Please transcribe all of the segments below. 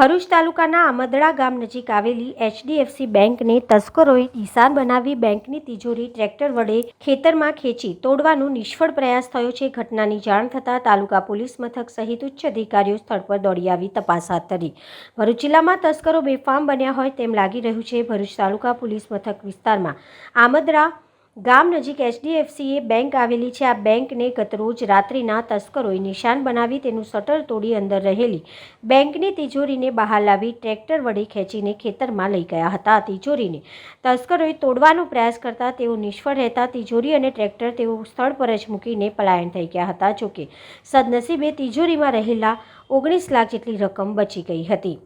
ભરૂચ તાલુકાના આમદડા ગામ નજીક આવેલી HDFC બેંકને તસ્કરોએ નિશાન બનાવી બેંકની તિજોરી ટ્રેક્ટર વડે ખેતરમાં ખેંચી તોડવાનો નિષ્ફળ પ્રયાસ થયો છે। ઘટનાની જાણ થતાં તાલુકા પોલીસ મથક સહિત ઉચ્ચ અધિકારીઓ સ્થળ પર દોડી આવી તપાસ હાથ ધરી। ભરૂચ જિલ્લામાં તસ્કરો બેફામ બન્યા હોય તેમ લાગી રહ્યું છે। ભરૂચ તાલુકા પોલીસ મથક વિસ્તારમાં આમદડા ગામ નજીક HDFC બેંક આવેલી છે। આ બેંકને ગતરોજ રાત્રિના તસ્કરોએ નિશાન બનાવી તેનું શટર તોડી અંદર રહેલી બેંકની તિજોરીને બહાર લાવી ટ્રેક્ટર વડે ખેંચીને ખેતરમાં લઈ ગયા હતા। તિજોરીને તસ્કરોએ તોડવાનો પ્રયાસ કરતા તેઓ નિષ્ફળ રહેતા તિજોરી અને ટ્રેક્ટર તેઓ સ્થળ પર જ મૂકીને પલાયન થઈ ગયા હતા। જોકે સદનસીબે તિજોરીમાં રહેલા 19 લાખ જેટલી રકમ બચી ગઈ હતી।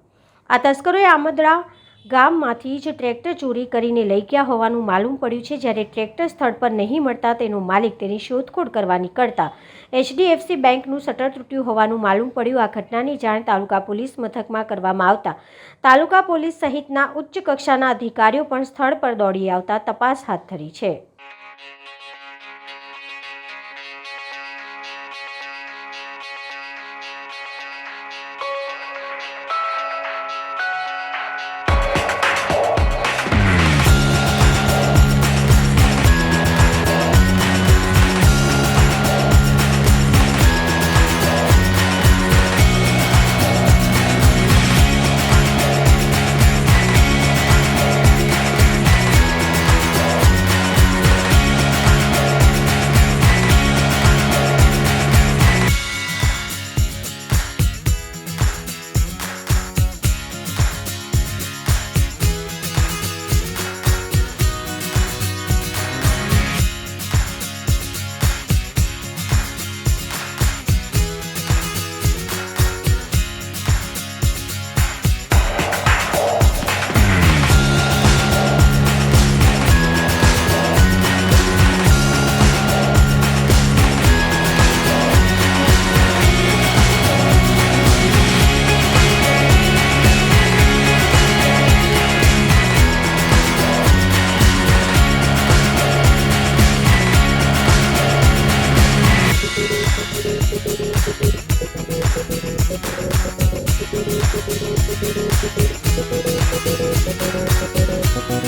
આ તસ્કરોએ આમદડા ગામમાંથી જ ટ્રેક્ટર ચોરી કરીને લઈ ગયા હોવાનું માલુમ પડ્યું છે। જ્યારે ટ્રેક્ટર સ્થળ પર નહીં મળતા તેનો માલિક તેની શોધખોળ કરવા નીકળતા HDFC બેંકનું શટર તૂટ્યું હોવાનું માલુમ પડ્યું। આ ઘટનાની જાણ તાલુકા પોલીસ મથકમાં કરવામાં આવતા તાલુકા પોલીસ સહિતના ઉચ્ચ કક્ષાના અધિકારીઓ પણ સ્થળ પર દોડી આવતા તપાસ હાથ ધરી છે।